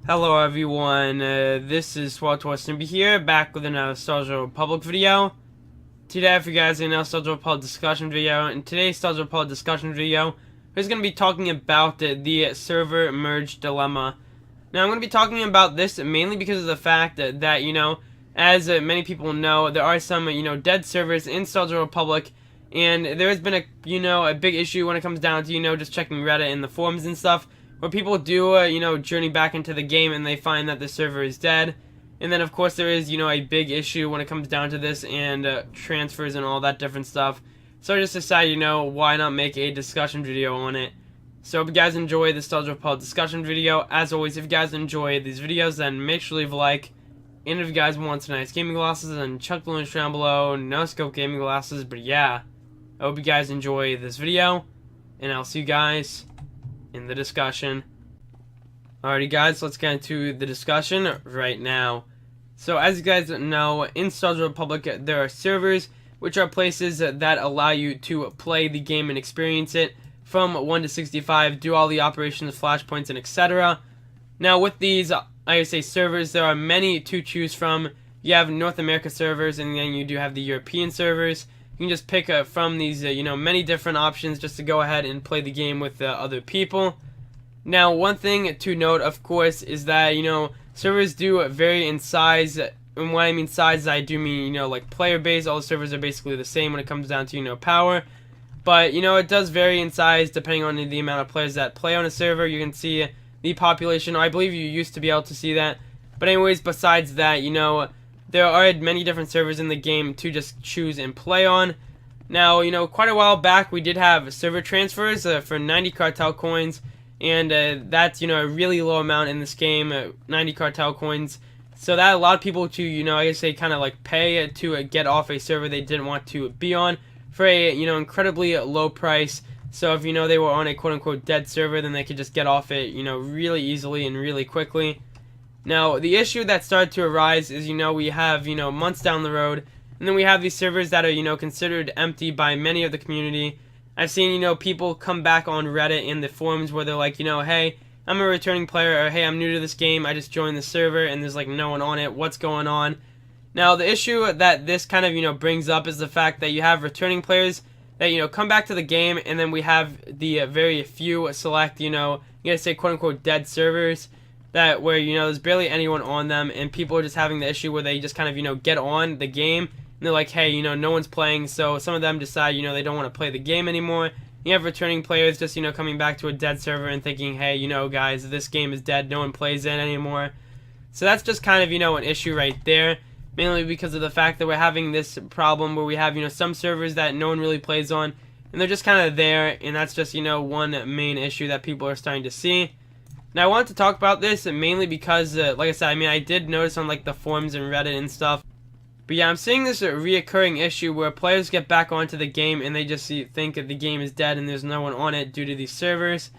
Hello everyone, this is SWTOR here, back with another SWTOR Republic video. Today I have for you guys another SWTOR Republic discussion video. In today's SWTOR Republic discussion video, we're going to be talking about the server merge dilemma. Now I'm going to be talking about this mainly because of the fact that, as many people know, there are some, dead servers in SWTOR Republic, and there has been a big issue when it comes down to, just checking Reddit and the forums and stuff, where people do, journey back into the game and they find that the server is dead. And then, of course, there is, a big issue when it comes down to this and transfers and all that different stuff. So I just decided, why not make a discussion video on it. So hope you guys enjoy this SWTOR Republic discussion video. As always, if you guys enjoy these videos, then make sure to leave a like. And if you guys want some nice gaming glasses, then check the link down below. No scope gaming glasses, but yeah. I hope you guys enjoy this video. And I'll see you guys in the discussion. Alrighty guys, let's get into the discussion right now. So as you guys know, in SWTOR Republic there are servers, which are places that allow you to play the game and experience it from 1 to 65, do all the operations, flashpoints, and etc. Now with these, I would say servers, there are many to choose from. You have North America servers, and then you do have the European servers. You can just pick from these, many different options just to go ahead and play the game with other people. Now, one thing to note, of course, is that, servers do vary in size. And when I mean size, I do mean, like player base. All the servers are basically the same when it comes down to, power. But, it does vary in size depending on the amount of players that play on a server. You can see the population. I believe you used to be able to see that. But anyways, besides that, there are many different servers in the game to just choose and play on. Now, quite a while back, we did have server transfers for 90 cartel coins. And that's, a really low amount in this game, 90 cartel coins. So that a lot of people to, I guess they kind of like pay to get off a server they didn't want to be on for a, incredibly low price. So if, they were on a quote-unquote dead server, then they could just get off it, really easily and really quickly. Now, the issue that started to arise is, we have, months down the road, and then we have these servers that are, considered empty by many of the community. I've seen, people come back on Reddit in the forums where they're like, hey, I'm a returning player, or hey, I'm new to this game, I just joined the server, and there's like no one on it, what's going on? Now, the issue that this kind of, brings up is the fact that you have returning players that, come back to the game, and then we have the very few select, you gotta say quote-unquote dead servers, that where, there's barely anyone on them, and people are just having the issue where they just kind of, get on the game, and they're like, hey, no one's playing, so some of them decide, they don't want to play the game anymore. You have returning players just, coming back to a dead server and thinking, hey, guys, this game is dead, no one plays it anymore. So that's just kind of, an issue right there, mainly because of the fact that we're having this problem where we have, some servers that no one really plays on, and they're just kind of there, and that's just, one main issue that people are starting to see. Now, I wanted to talk about this mainly because, like I said, I did notice on, like, the forums and Reddit and stuff. But yeah, I'm seeing this reoccurring issue where players get back onto the game and they just think that the game is dead and there's no one on it due to these servers.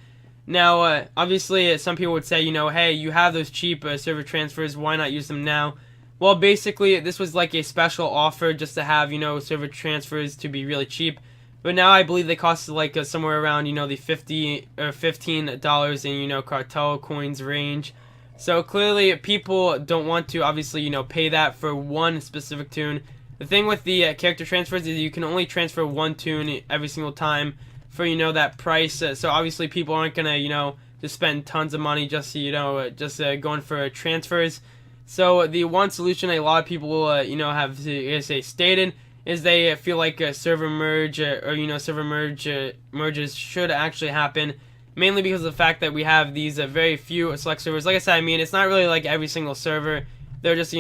Now, obviously, some people would say, hey, you have those cheap server transfers, why not use them now? Well, basically, this was like a special offer just to have, server transfers to be really cheap. But now I believe they cost like somewhere around, the $50 or $15 in, cartel coins range. So clearly people don't want to obviously, pay that for one specific tune. The thing with the character transfers is you can only transfer one tune every single time for, that price. So obviously people aren't going to, just spend tons of money just, going for transfers. So the one solution a lot of people will, have stated is they feel like a server merge or server merges should actually happen, mainly because of the fact that we have these very few select servers. Like I said, it's not really like every single server. They're just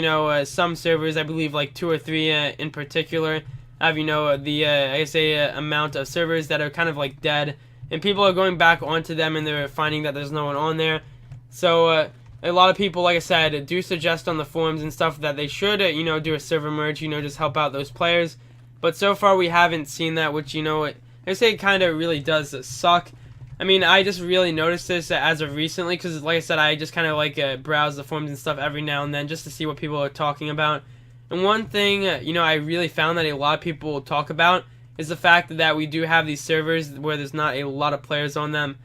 some servers, I believe like 2 or 3 in particular have the amount of servers that are kind of like dead, and people are going back onto them and they're finding that there's no one on there. So a lot of people, like I said, do suggest on the forums and stuff that they should, do a server merge, just help out those players. But so far we haven't seen that, which, I say it kind of really does suck. I just really noticed this as of recently, because like I said, I just kind of like browse the forums and stuff every now and then just to see what people are talking about. And one thing, I really found that a lot of people talk about is the fact that we do have these servers where there's not a lot of players on them.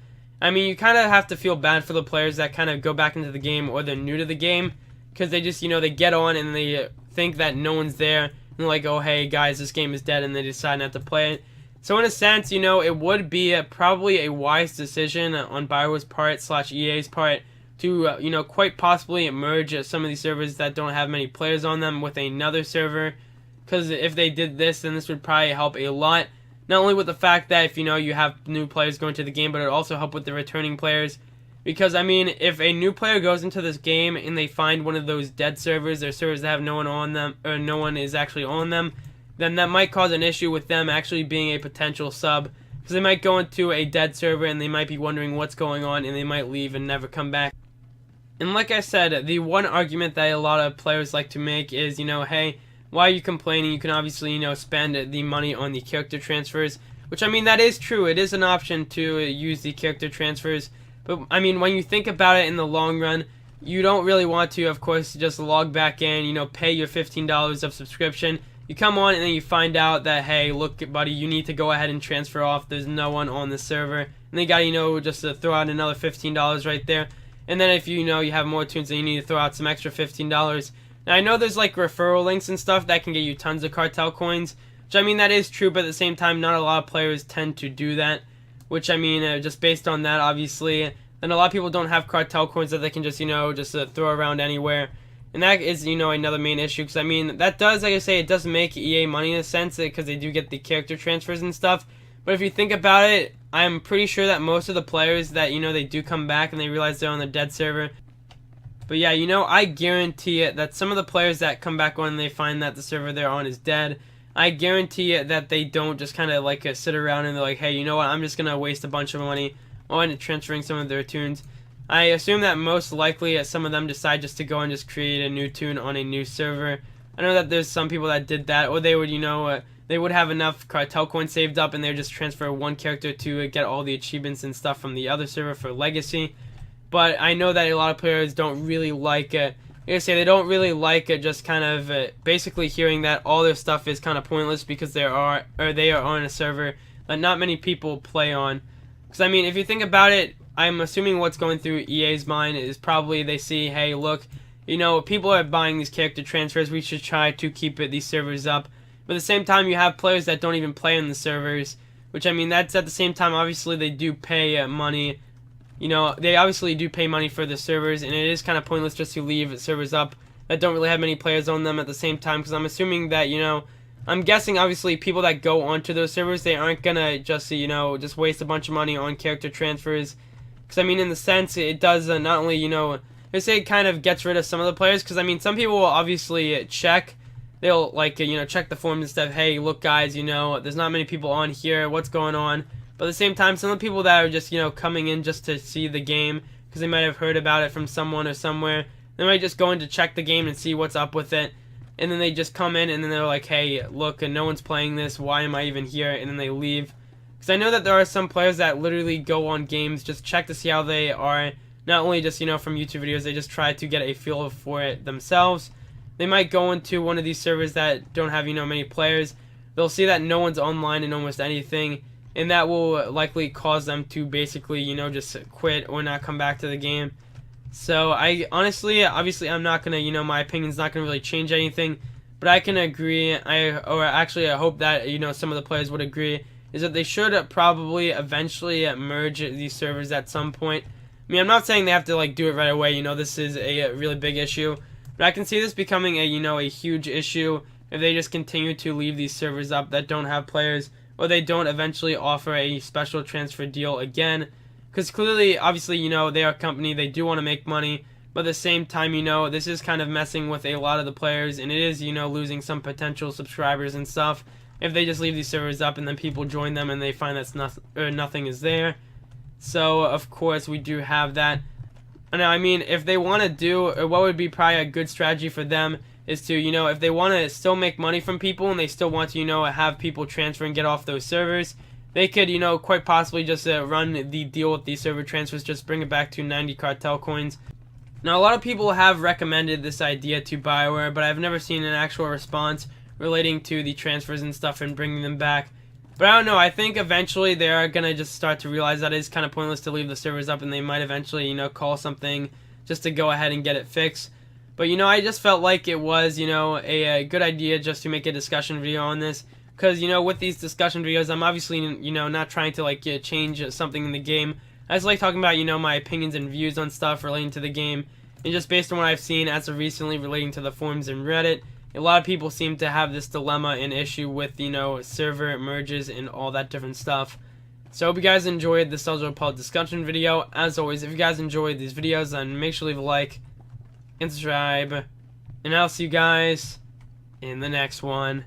I mean, you kind of have to feel bad for the players that kind of go back into the game or they're new to the game, because they just, they get on and they think that no one's there, and they're like, oh, hey, guys, this game is dead, and they decide not to play it. So in a sense, it would be probably a wise decision on BioWare's part / EA's part to, quite possibly merge some of these servers that don't have many players on them with another server, because if they did this, then this would probably help a lot. Not only with the fact that if you have new players going to the game, but it would also help with the returning players. Because I mean, if a new player goes into this game and they find one of those dead servers, or servers that have no one on them, or no one is actually on them, then that might cause an issue with them actually being a potential sub. Because they might go into a dead server and they might be wondering what's going on, and they might leave and never come back. And like I said, the one argument that a lot of players like to make is, hey, why are you complaining? You can obviously, spend the money on the character transfers. Which, I mean, that is true. It is an option to use the character transfers. But, I mean, when you think about it in the long run, you don't really want to, of course, just log back in, pay your $15 of subscription. You come on and then you find out that, hey, look, buddy, you need to go ahead and transfer off. There's no one on the server. And they got, just to throw out another $15 right there. And then if you have more tunes, then you need to throw out some extra $15. Now, I know there's like referral links and stuff that can get you tons of cartel coins, which I mean, that is true, but at the same time, not a lot of players tend to do that, which I mean, just based on that, obviously, then a lot of people don't have cartel coins that they can just, throw around anywhere, and that is, another main issue, because I mean, that does, like I say, it does make EA money in a sense, because they do get the character transfers and stuff, but if you think about it, I'm pretty sure that most of the players that, they do come back and they realize they're on the dead server. But yeah, I guarantee it that some of the players that come back on and they find that the server they're on is dead, I guarantee it that they don't just kind of like sit around and they're like, hey, you know what, I'm just going to waste a bunch of money on transferring some of their tunes. I assume that most likely some of them decide just to go and just create a new tune on a new server. I know that there's some people that did that, or they would, they would have enough cartel coins saved up and they would just transfer one character to get all the achievements and stuff from the other server for Legacy. But I know that a lot of players don't really like it. Like I say, they don't really like it, just kind of basically hearing that all their stuff is kind of pointless because they are on a server that not many people play on. Because I mean, if you think about it, I'm assuming what's going through EA's mind is probably they see, hey, look, people are buying these character transfers. We should try to keep these servers up. But at the same time, you have players that don't even play on the servers, which I mean, that's at the same time, obviously they do pay money. They obviously do pay money for the servers, and it is kind of pointless just to leave servers up that don't really have many players on them at the same time, because I'm assuming that, I'm guessing, obviously, people that go onto those servers, they aren't gonna just, just waste a bunch of money on character transfers, because, I mean, in the sense, it does not only, let's say it kind of gets rid of some of the players, because, I mean, some people will obviously check, they'll, like, check the forums and stuff, hey, look, guys, there's not many people on here, what's going on? But at the same time, some of the people that are just, coming in just to see the game, because they might have heard about it from someone or somewhere, they might just go in to check the game and see what's up with it, and then they just come in, and then they're like, hey, look, no one's playing this, why am I even here? And then they leave. Because I know that there are some players that literally go on games, just check to see how they are, not only just, from YouTube videos, they just try to get a feel for it themselves. They might go into one of these servers that don't have, many players, they'll see that no one's online in almost anything, and that will likely cause them to basically, just quit or not come back to the game. So I honestly, obviously, I'm not gonna, my opinion's not gonna really change anything, but I can agree. I hope that some of the players would agree, is that they should probably eventually merge these servers at some point. I mean, I'm not saying they have to like do it right away. This is a really big issue, but I can see this becoming a huge issue if they just continue to leave these servers up that don't have players, or they don't eventually offer a special transfer deal again. Because clearly, obviously, they are a company, they do want to make money, but at the same time, this is kind of messing with a lot of the players, and it is, losing some potential subscribers and stuff if they just leave these servers up and then people join them and they find that nothing is there. So, of course, we do have that. Now, I mean, if they want to do, or what would be probably a good strategy for them is to, if they want to still make money from people and they still want to, have people transfer and get off those servers, they could, quite possibly just run the deal with these server transfers, just bring it back to 90 cartel coins. Now, a lot of people have recommended this idea to BioWare, but I've never seen an actual response relating to the transfers and stuff and bringing them back. But I don't know, I think eventually they are going to just start to realize that it's kind of pointless to leave the servers up, and they might eventually, you know, call something just to go ahead and get it fixed. But, you know, I just felt like it was, you know, a good idea just to make a discussion video on this. Because, you know, with these discussion videos, I'm obviously, you know, not trying to, like, change something in the game. I just like talking about, you know, my opinions and views on stuff relating to the game. And just based on what I've seen as of recently relating to the forums and Reddit, a lot of people seem to have this dilemma and issue with, you know, server merges and all that different stuff. So I hope you guys enjoyed this SWTOR discussion video. As always, if you guys enjoyed these videos, then make sure to leave a like and subscribe. And I'll see you guys in the next one.